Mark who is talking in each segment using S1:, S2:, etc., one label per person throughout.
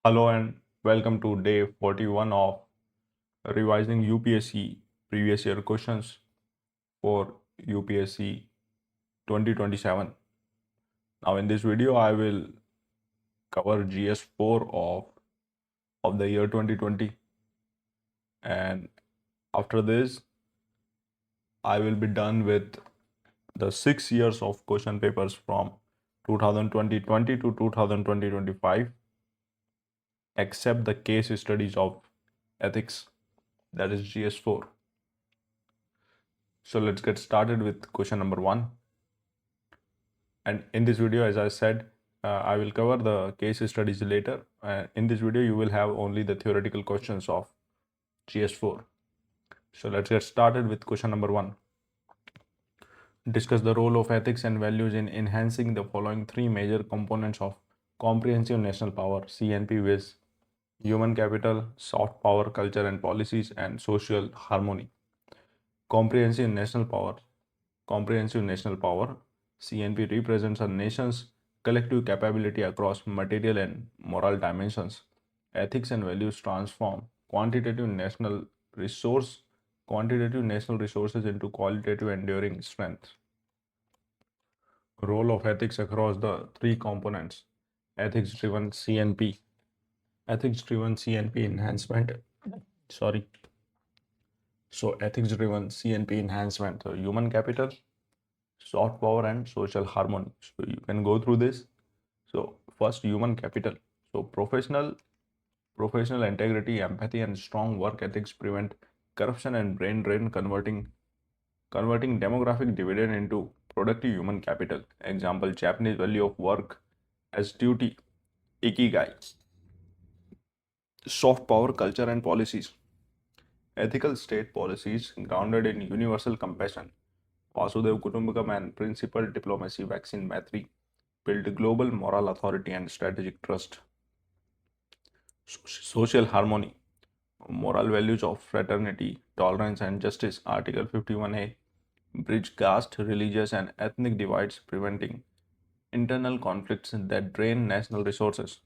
S1: Hello and welcome to day 41 of revising UPSC previous year questions for UPSC 2027. Now in this video I will cover GS4 of the year 2020, and after this I will be done with the 6 years of question papers from 2020 to 2025 except the case studies of ethics, that is GS4. So let's get started with question number 1. And in this video, as I said, I will cover the case studies later. In this video, you will have only the theoretical questions of GS4. So let's get started with question number 1. Discuss the role of ethics and values in enhancing the following three major components of comprehensive national power, CNP, with human capital, soft power, culture and policies, and social harmony. Comprehensive national power. Comprehensive national power, CNP, represents a nation's collective capability across material and moral dimensions. Ethics and values transform quantitative national resources into qualitative enduring strength. Role of ethics across the three components. Ethics-driven CNP. Ethics-driven CNP enhancement. Sorry. So ethics-driven CNP enhancement. So human capital, soft power and social harmony. So you can go through this. So first, human capital. So professional integrity, empathy and strong work ethics prevent corruption and brain drain, converting demographic dividend into productive human capital. Example, Japanese value of work as duty, ikigai. Soft power, culture and policies. Ethical state policies grounded in universal compassion, Vasudev Kutumbakam and principled diplomacy, vaccine Maitri, build global moral authority and strategic trust. Social harmony, moral values of fraternity, tolerance and justice, Article 51A, bridge caste, religious and ethnic divides, preventing internal conflicts that drain national resources.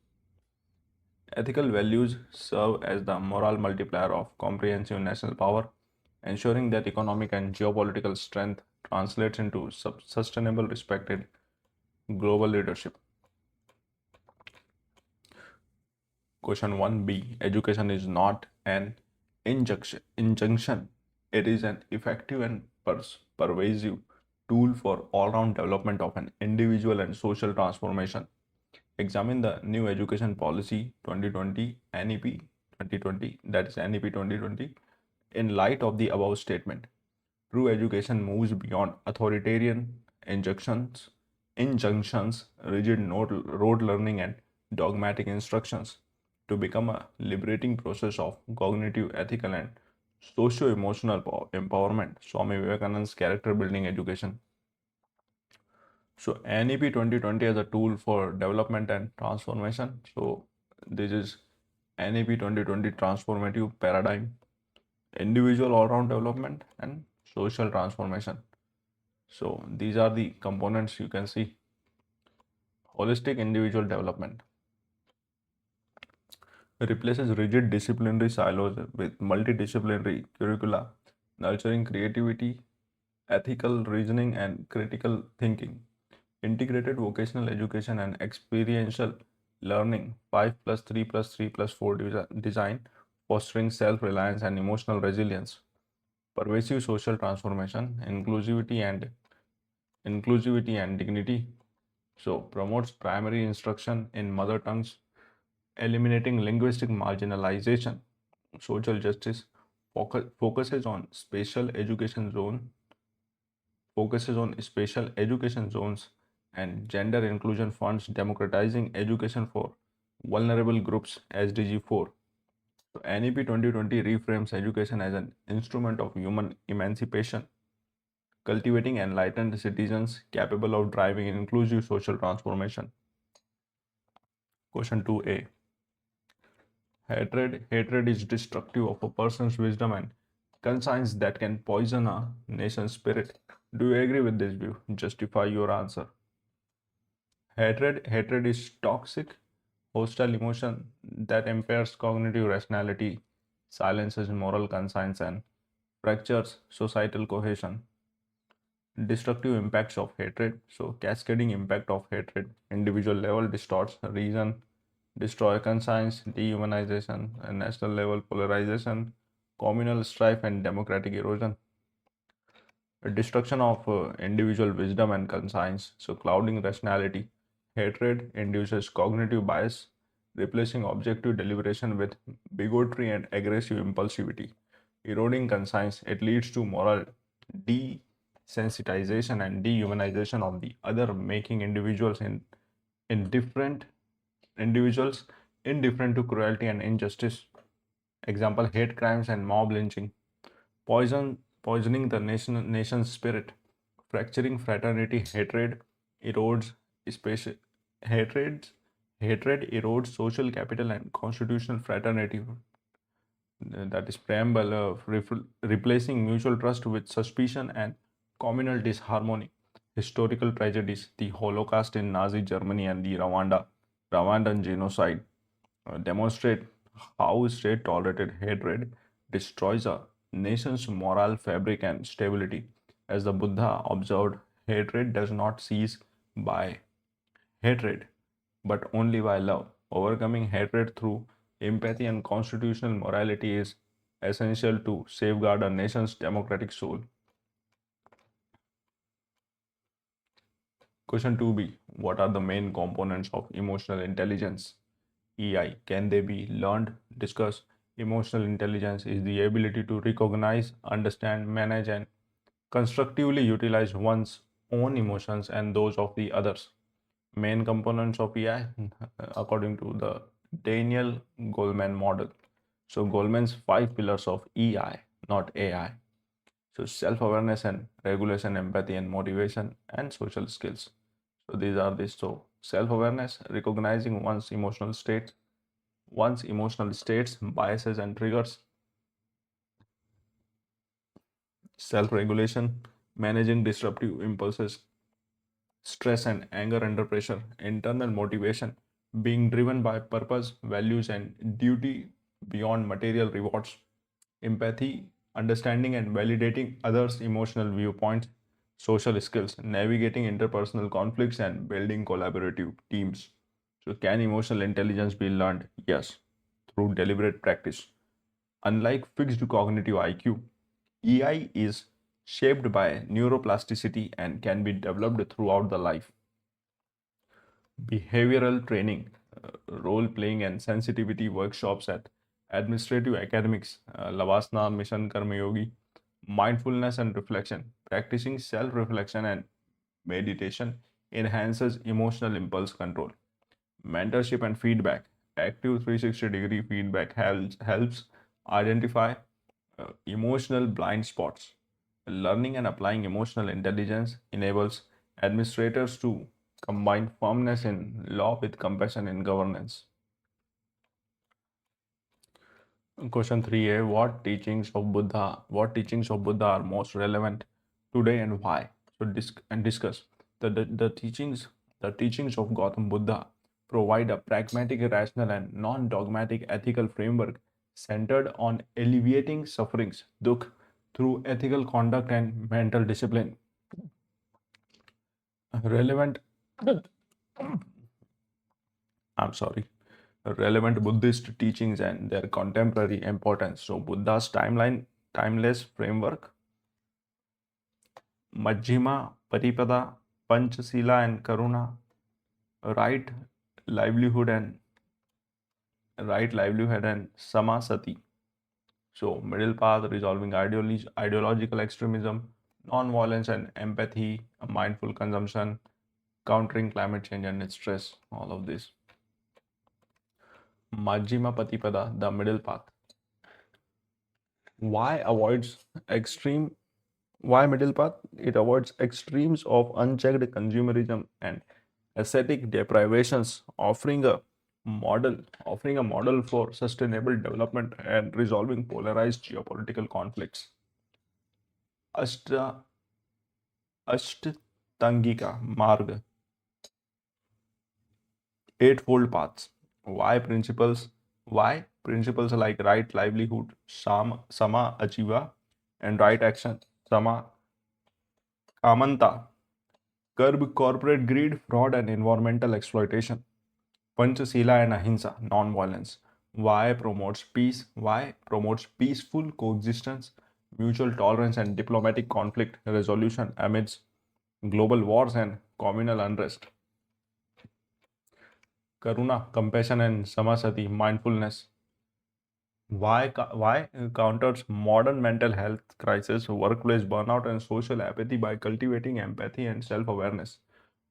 S1: Ethical values serve as the moral multiplier of comprehensive national power, ensuring that economic and geopolitical strength translates into sustainable, respected global leadership. Question 1b. Education is not an injunction. It is an effective and pervasive tool for all-round development of an individual and social transformation. Examine the new education policy 2020 NEP 2020, that is NEP 2020, in light of the above statement. True education moves beyond authoritarian injunctions, rigid rote learning and dogmatic instructions to become a liberating process of cognitive, ethical and socio-emotional empowerment. Swami Vivekananda's character building education. So NEP 2020 as a tool for development and transformation. So this is NEP 2020 transformative paradigm, individual all-round development and social transformation. So these are the components you can see. Holistic individual development replaces rigid disciplinary silos with multidisciplinary curricula, nurturing creativity, ethical reasoning and critical thinking. Integrated vocational education and experiential learning, 5+3+3+4 design, fostering self-reliance and emotional resilience. Pervasive social transformation, inclusivity and dignity. So promotes primary instruction in mother tongues, eliminating linguistic marginalization. Social justice focuses on special education zones and gender inclusion funds, democratizing education for vulnerable groups, SDG 4. So NEP 2020 reframes education as an instrument of human emancipation, cultivating enlightened citizens capable of driving inclusive social transformation. Question 2a. Hatred is destructive of a person's wisdom and conscience that can poison a nation's spirit. Do you agree with this view? Justify your answer. Hatred is toxic, hostile emotion that impairs cognitive rationality, silences moral conscience, and fractures societal cohesion. Destructive impacts of hatred. So, cascading impact of hatred, individual level distorts reason, destroy conscience, dehumanization, and national level polarization, communal strife, and democratic erosion. Destruction of individual wisdom and conscience, so clouding rationality. Hatred induces cognitive bias, replacing objective deliberation with bigotry and aggressive impulsivity. Eroding conscience, it leads to moral desensitization and dehumanization of the other, making indifferent individuals indifferent to cruelty and injustice. Example: hate crimes and mob lynching. Poisoning the nation's spirit, fracturing fraternity. Erodes spatial hatred hatred erodes social capital and constitutional fraternity. That is preamble of replacing mutual trust with suspicion and communal disharmony. Historical tragedies: the Holocaust in Nazi Germany and the Rwandan genocide demonstrate how state-tolerated hatred destroys a nation's moral fabric and stability. As the Buddha observed, hatred does not cease by hatred, but only by love. Overcoming hatred through empathy and constitutional morality is essential to safeguard a nation's democratic soul. Question 2b. What are the main components of emotional intelligence? EI. Can they be learned? Discuss. Emotional intelligence is the ability to recognize, understand, manage, and constructively utilize one's own emotions and those of the others. Main components of EI according to the Daniel Goleman model. So Goleman's 5 pillars of EI, not AI. So self-awareness and regulation, empathy and motivation, and social skills. So these are this. So self-awareness, recognizing one's emotional states, biases, and triggers. Self-regulation, managing disruptive impulses, stress and anger under pressure. Internal motivation, being driven by purpose, values, and duty beyond material rewards. Empathy, understanding and validating others' emotional viewpoints. Social skills, navigating interpersonal conflicts and building collaborative teams. So, can emotional intelligence be learned? Yes, through deliberate practice. Unlike fixed cognitive IQ, EI is shaped by neuroplasticity and can be developed throughout the life. Behavioral training, role playing, and sensitivity workshops at administrative academics, Lavasana Mission Karma Yogi, mindfulness and reflection. Practicing self reflection and meditation enhances emotional impulse control. Mentorship and feedback. Active 360-degree feedback helps identify emotional blind spots. Learning and applying emotional intelligence enables administrators to combine firmness in law with compassion in governance. Question 3a. What teachings of Buddha are most relevant today and why? So discuss. The teachings of Gautam Buddha provide a pragmatic, rational, and non-dogmatic ethical framework centered on alleviating sufferings, dukh, through ethical conduct and mental discipline. Relevant, I'm sorry, relevant Buddhist teachings and their contemporary importance. So Buddha's timeless framework, Majjhima, Paripada, Panchasila, and Karuna, right livelihood and Samasati. So middle path, resolving ideological extremism, non-violence and empathy, mindful consumption, countering climate change and stress, all of this. Majjhima Patipada, the middle path. Why middle path? It avoids extremes of unchecked consumerism and ascetic deprivations, offering a model for sustainable development and resolving polarized geopolitical conflicts. Ashta Ashtangika Marg, Eightfold Paths. Why principles? Why? Principles like right livelihood, sama ajiva, and right action, sama kamanta, curb corporate greed, fraud, and environmental exploitation. Panchasila and Ahimsa, non-violence. Why promotes peace? Why promotes peaceful coexistence, mutual tolerance, and diplomatic conflict resolution amidst global wars and communal unrest. Karuna, compassion, and samasati, mindfulness. Why counters modern mental health crisis, workplace burnout, and social apathy by cultivating empathy and self-awareness.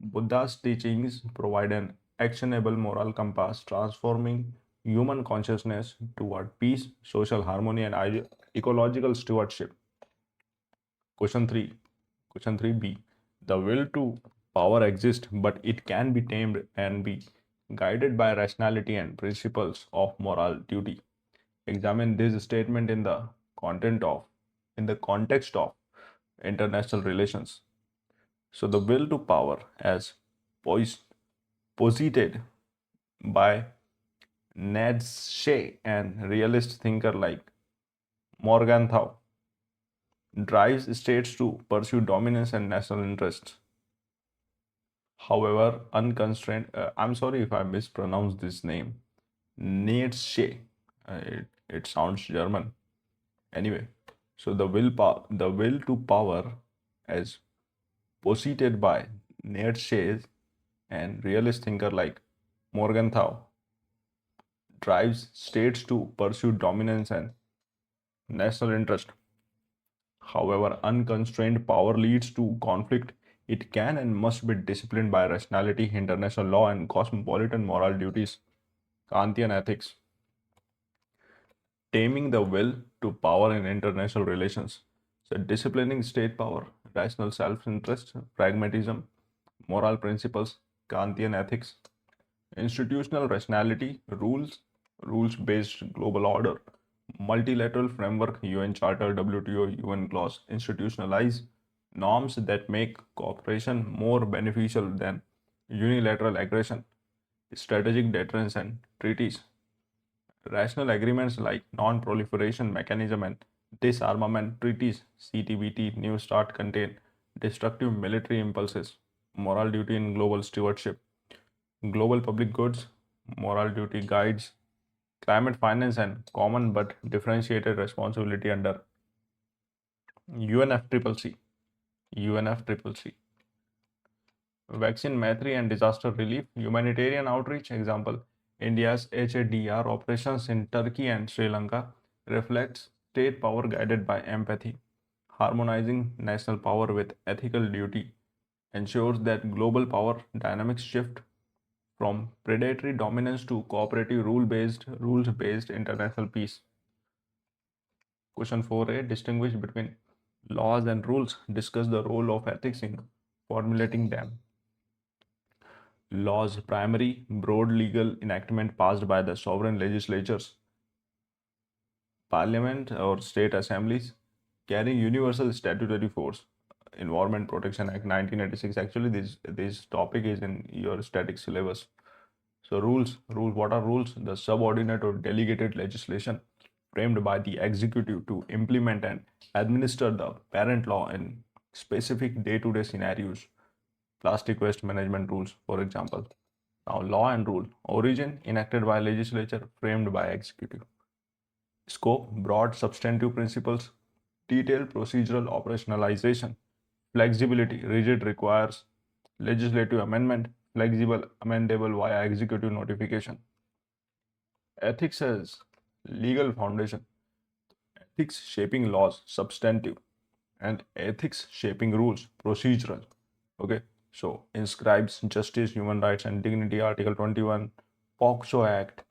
S1: Buddha's teachings provide an actionable moral compass, transforming human consciousness toward peace, social harmony, and ecological stewardship. Question 3. Question 3b. The will to power exists, but it can be tamed and be guided by rationality and principles of moral duty. Examine this statement in the context of international relations. So the will to power as pos- posited by Nietzsche and realist thinker like Morgenthau drives states to pursue dominance and national interests. However, unconstrained, I'm sorry if I mispronounced this name, Nietzsche, it sounds German. Anyway, so the will to power as posited by Nietzsche and realist thinker like Morgenthau drives states to pursue dominance and national interest. However, unconstrained power leads to conflict. It can and must be disciplined by rationality, international law, and cosmopolitan moral duties. Kantian ethics. Taming the will to power in international relations. So, disciplining state power, rational self interest, pragmatism, moral principles, Kantian ethics. Institutional rationality, rules based global order, multilateral framework, UN Charter, WTO, UN clause, institutionalize norms that make cooperation more beneficial than unilateral aggression, strategic deterrence, and treaties. Rational agreements like non proliferation mechanism and disarmament treaties, CTBT, New START contain destructive military impulses, moral duty in global stewardship. Global public goods, moral duty guides, climate finance, and common but differentiated responsibility under UNFCCC. UNFCCC. Vaccine mastery and disaster relief, humanitarian outreach. Example: India's HADR operations in Turkey and Sri Lanka reflects state power guided by empathy. Harmonizing national power with ethical duty ensures that global power dynamics shift from predatory dominance to cooperative rules based international peace. Question 4a, distinguish between laws and rules. Discuss the role of ethics in formulating them. Laws, primary broad legal enactment passed by the sovereign legislatures, parliament or state assemblies, carrying universal statutory force. Environment Protection Act 1986. Actually, this topic is in your static syllabus. So rules, what are rules? The subordinate or delegated legislation framed by the executive to implement and administer the parent law in specific day-to-day scenarios. Plastic waste management rules, for example. Now, law and rule. Origin, enacted by legislature, framed by executive. Scope, broad substantive principles. Detailed procedural operationalization. Flexibility, rigid requires legislative amendment, flexible amendable via executive notification. Ethics as legal foundation. Ethics shaping laws, substantive, and ethics shaping rules, procedural. Okay, so inscribes justice, human rights, and dignity, Article 21, POCSO Act.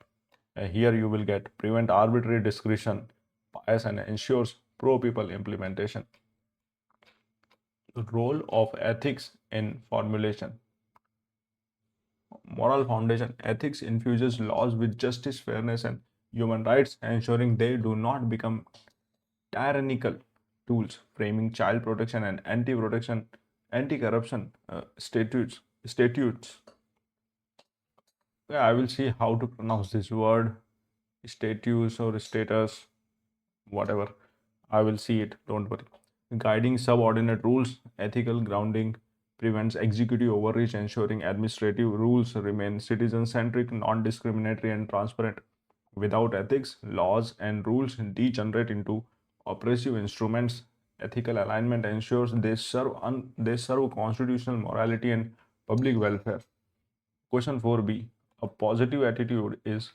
S1: Here you will get prevent arbitrary discretion, bias, and ensures pro people implementation. Role of ethics in formulation. Moral foundation. Ethics infuses laws with justice, fairness, and human rights, ensuring they do not become tyrannical tools, framing child protection and anti-corruption statutes. Yeah, I will see how to pronounce this word. status or status, whatever. I will see it, don't worry. Guiding subordinate rules, ethical grounding prevents executive overreach, ensuring administrative rules remain citizen centric, non discriminatory, and transparent. Without ethics, laws and rules degenerate into oppressive instruments. Ethical alignment ensures they serve constitutional morality and public welfare. Question 4b. A positive attitude is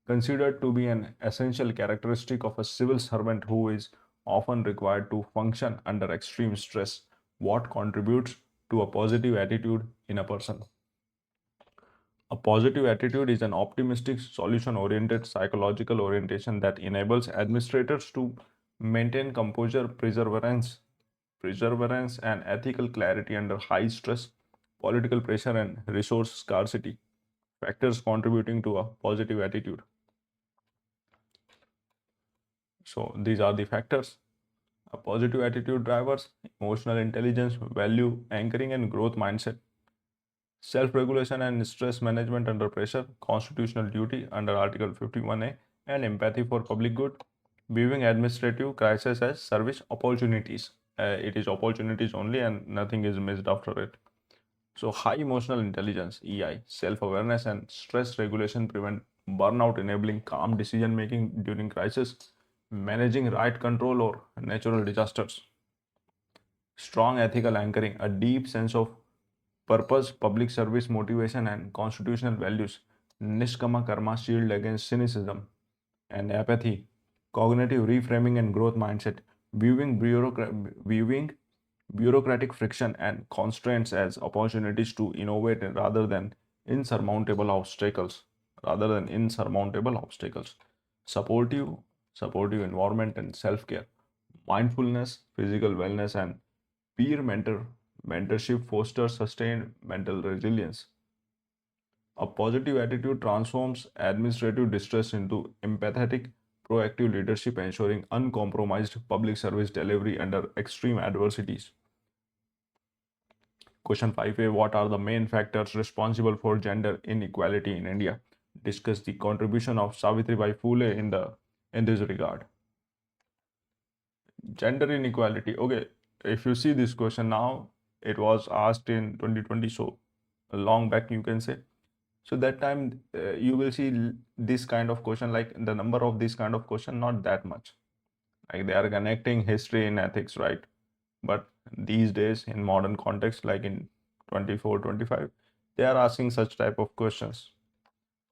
S1: considered to be an essential characteristic of a civil servant who is often required to function under extreme stress. What contributes to a positive attitude in a person? A positive attitude is an optimistic, solution oriented psychological orientation that enables administrators to maintain composure, perseverance, and ethical clarity under high stress, political pressure, and resource scarcity. Factors contributing to a positive attitude. So, these are the factors. A positive attitude drivers emotional intelligence, value anchoring, and growth mindset. Self-regulation and stress management under pressure, constitutional duty under Article 51A, and empathy for public good. Viewing administrative crisis as service opportunities. It is opportunities only and nothing is missed after it. So high emotional intelligence, EI, self-awareness and stress regulation prevent burnout, enabling calm decision making during crisis, managing right control or natural disasters. Strong ethical anchoring, a deep sense of purpose, public service motivation, and constitutional values. Nishkama karma, shield against cynicism and apathy. Cognitive reframing and growth mindset. Viewing bureaucratic friction and constraints as opportunities to innovate rather than insurmountable obstacles. Supportive, supportive environment and self-care. Mindfulness, physical wellness, and peer mentorship foster sustained mental resilience. A positive attitude transforms administrative distress into empathetic, proactive leadership, ensuring uncompromised public service delivery under extreme adversities. Question 5a. What are the main factors responsible for gender inequality in India? Discuss the contribution of Savitribai Phule in this regard. Gender inequality. Okay, if you see this question now, it was asked in 2020, so long back you can say. So that time you will see this kind of question, like the number of this kind of question, not that much. Like they are connecting history and ethics, right? But these days in modern context, like in 24, 25, they are asking such type of questions.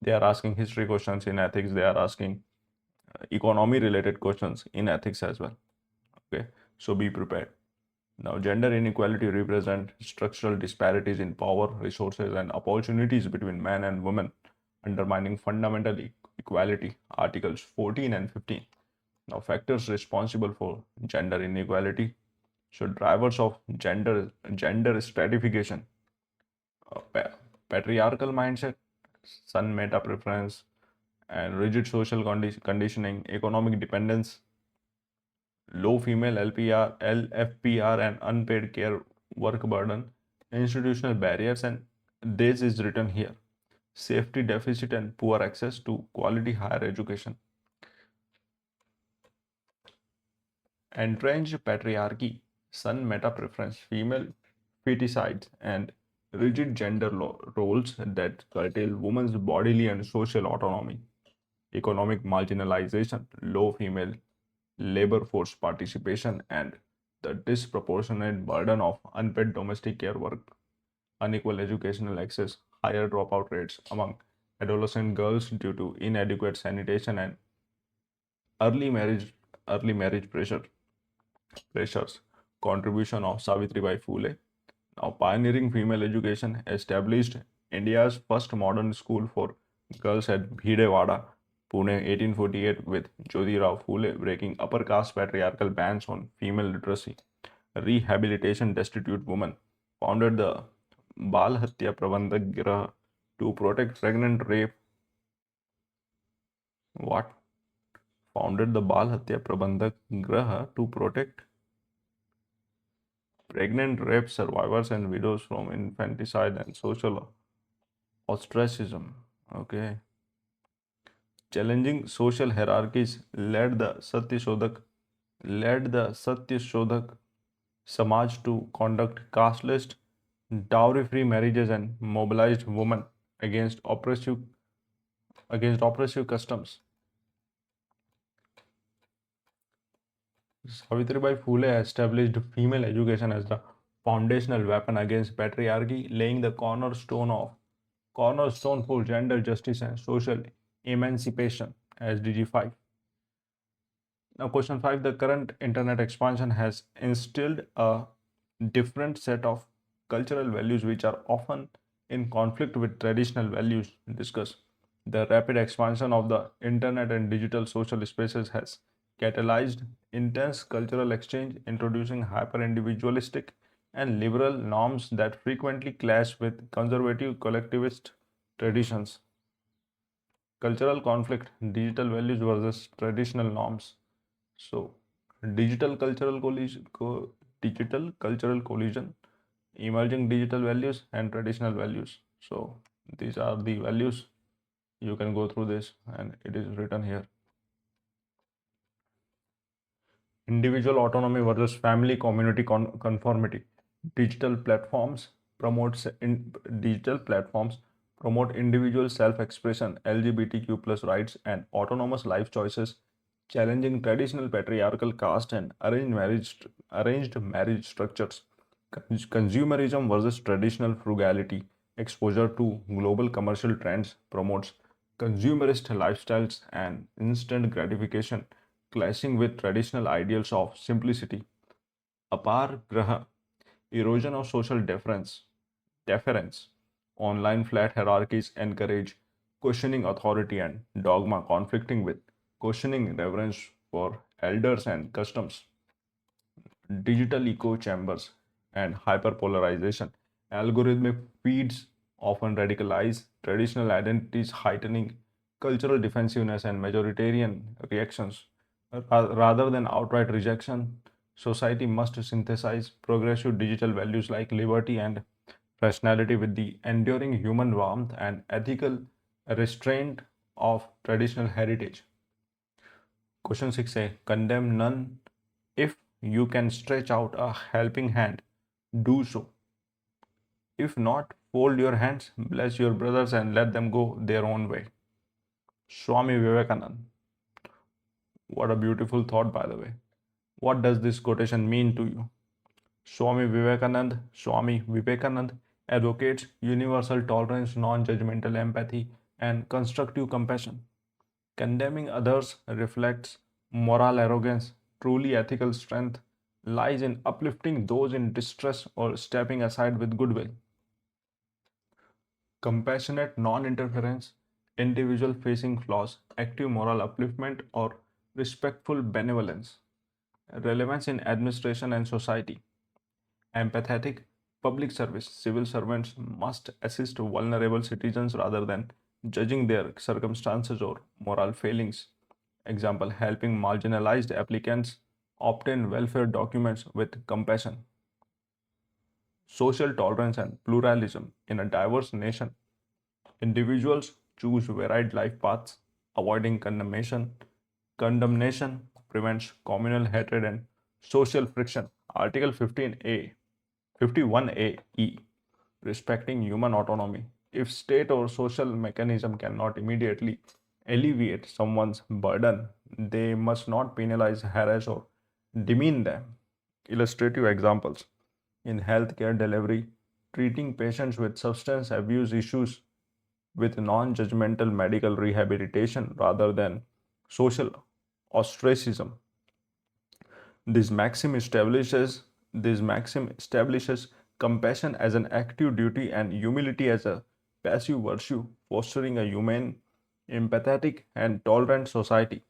S1: They are asking history questions in ethics. They are asking economy related questions in ethics as well. Okay, so be prepared. Now, gender inequality represent structural disparities in power, resources, and opportunities between men and women, undermining fundamental equality. Articles 14 and 15. Now, factors responsible for gender inequality. So, drivers of gender stratification, patriarchal mindset, son meta preference, and rigid social conditioning, economic dependence, low female LFPR and unpaid care work burden, institutional barriers, and this is written here. Safety deficit and poor access to quality higher education. Entrenched patriarchy, son meta preference, female feticides, and rigid gender roles that curtail women's bodily and social autonomy. Economic marginalization, low female labor force participation, and the disproportionate burden of unpaid domestic care work, unequal educational access, higher dropout rates among adolescent girls due to inadequate sanitation, and early marriage pressures. Contribution of Savitribai Phule. Now, pioneering female education established India's first modern school for girls at Bhidewada, Pune 1848 with Jyotirao Phule breaking upper caste patriarchal bans on female literacy. Rehabilitation destitute women. Founded the Bal Hatya Prabandhak Girah to protect pregnant rape. What? Founded the Bal Hatya Prabandhak Girah to protect pregnant rape survivors and widows from infanticide and social ostracism. Okay. challenging social hierarchies led the Satyashodhak Samaj to conduct casteless, dowry-free marriages and mobilized women against oppressive customs. Savitribai Phule established female education as the foundational weapon against patriarchy, laying the cornerstone for gender justice and social emancipation. SDG 5. Now, question 5, the current internet expansion has instilled a different set of cultural values which are often in conflict with traditional values. Discuss. The rapid expansion of the internet and digital social spaces has catalyzed intense cultural exchange, introducing hyper individualistic and liberal norms that frequently clash with conservative collectivist traditions. Cultural conflict, digital values versus traditional norms. So, digital cultural collision, emerging digital values and traditional values. So, these are the values. You can go through this, and it is written here. Individual autonomy versus family community conformity. Digital platforms digital platforms promote individual self-expression, LGBTQ plus rights, and autonomous life choices, challenging traditional patriarchal caste and arranged marriage structures. Consumerism versus traditional frugality. Exposure to global commercial trends promotes consumerist lifestyles and instant gratification, clashing with traditional ideals of simplicity. Apar graha, erosion of social deference. Online flat hierarchies encourage questioning authority and dogma, conflicting with questioning reverence for elders and customs. Digital echo chambers and hyperpolarization. Algorithmic feeds often radicalize traditional identities, heightening cultural defensiveness and majoritarian reactions. Rather than outright rejection, society must synthesize progressive digital values like liberty and rationality with the enduring human warmth and ethical restraint of traditional heritage. Question 6a, condemn none. If you can stretch out a helping hand, do so. If not, fold your hands, bless your brothers, and let them go their own way. Swami Vivekananda. What a beautiful thought, by the way. What does this quotation mean to you? Swami Vivekananda advocates universal tolerance, non-judgmental empathy, and constructive compassion. Condemning others reflects moral arrogance. Truly ethical strength lies in uplifting those in distress or stepping aside with goodwill. Compassionate non interference, individual facing flaws, active moral upliftment, or respectful benevolence. Relevance in administration and society. Empathetic public service. Civil servants must assist vulnerable citizens rather than judging their circumstances or moral failings. Example, helping marginalized applicants obtain welfare documents with compassion. Social tolerance and pluralism in a diverse nation. Individuals choose varied life paths, avoiding condemnation. Condemnation prevents communal hatred and social friction. Article 51A E, respecting human autonomy. If state or social mechanism cannot immediately alleviate someone's burden, they must not penalize, harass, or demean them. Illustrative examples in healthcare delivery, treating patients with substance abuse issues with non judgmental medical rehabilitation rather than social ostracism. This maxim establishes compassion as an active duty and humility as a passive virtue, fostering a humane, empathetic, and tolerant society.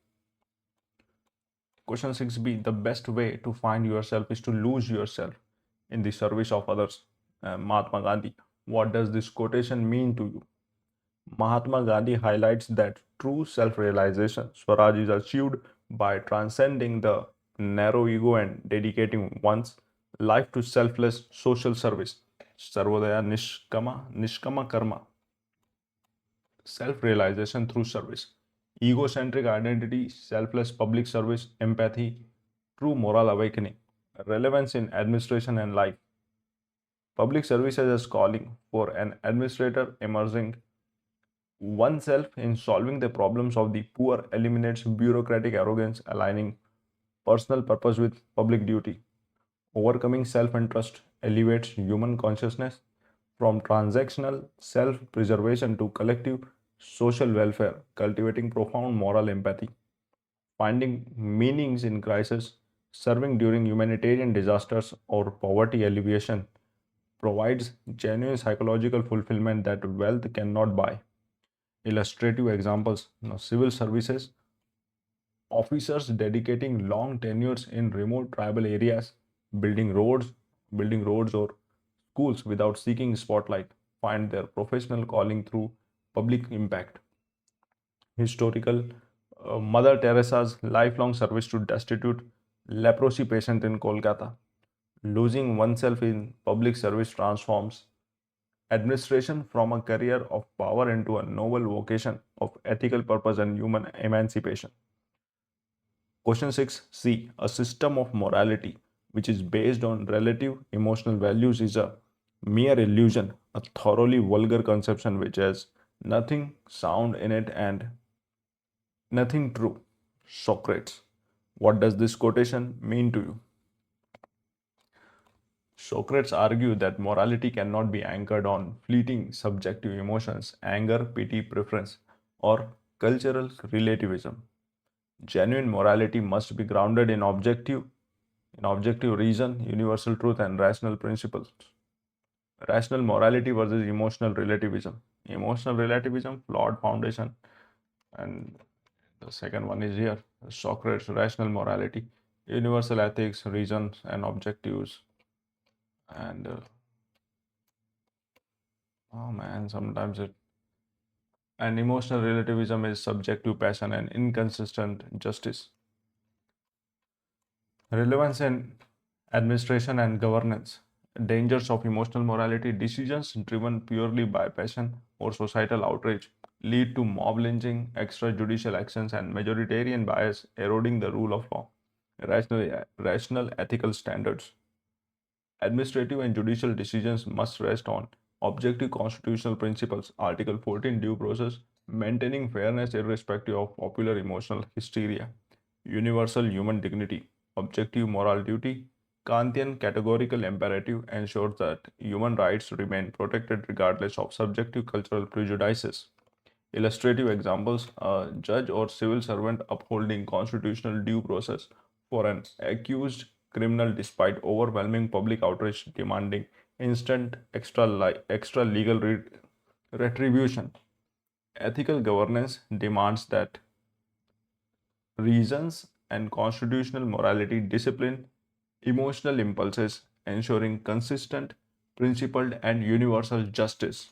S1: Question 6b, the best way to find yourself is to lose yourself in the service of others. Mahatma Gandhi. What does this quotation mean to you? Mahatma Gandhi highlights that true self realization, Swaraj, is achieved by transcending the narrow ego and dedicating one's life to selfless social service. Sarvodaya Nishkama Karma. Self realization through service. egocentric identity, selfless public service, empathy, true moral awakening, relevance in administration and life. Public services as calling for an administrator immersing oneself in solving the problems of the poor, eliminates bureaucratic arrogance, aligning personal purpose with public duty. Overcoming self interest elevates human consciousness from transactional self preservation to collective social welfare, cultivating profound moral empathy. Finding meanings in crisis, serving during humanitarian disasters or poverty alleviation provides genuine psychological fulfillment that wealth cannot buy. Illustrative examples: civil services officers dedicating long tenures in remote tribal areas, building roads, building roads or schools without seeking spotlight, find their professional calling through public impact. Historical Mother Teresa's lifelong service to destitute leprosy patient in Kolkata. Losing oneself in public service transforms administration from a career of power into a noble vocation of ethical purpose and human emancipation. Question 6c. A system of morality which is based on relative emotional values is a mere illusion, a thoroughly vulgar conception which has nothing sound in it and nothing true. Socrates. What does this quotation mean to you? Socrates argued that morality cannot be anchored on fleeting subjective emotions, anger, pity, preference, or cultural relativism. Genuine morality must be grounded in objective reason, universal truth, and rational principles. Rational morality versus emotional relativism. Emotional relativism, flawed foundation, and the second one is here. Socrates, rational morality, universal ethics, reasons, and objectives. And oh man, sometimes it. And emotional relativism is subjective passion and inconsistent justice. Relevance in administration and governance. Dangers of emotional morality. Decisions driven purely by passion or societal outrage lead to mob lynching, extrajudicial actions, and majoritarian bias, eroding the rule of law. Rational ethical standards. Administrative and judicial decisions must rest on objective constitutional principles. Article 14 due process, maintaining fairness irrespective of popular emotional hysteria. Universal human dignity, objective moral duty. Kantian categorical imperative ensures that human rights remain protected regardless of subjective cultural prejudices. Illustrative examples: a judge or civil servant upholding constitutional due process for an accused criminal despite overwhelming public outrage demanding instant extra legal retribution. Ethical governance demands that reasons and constitutional morality discipline emotional impulses, ensuring consistent, principled, and universal justice.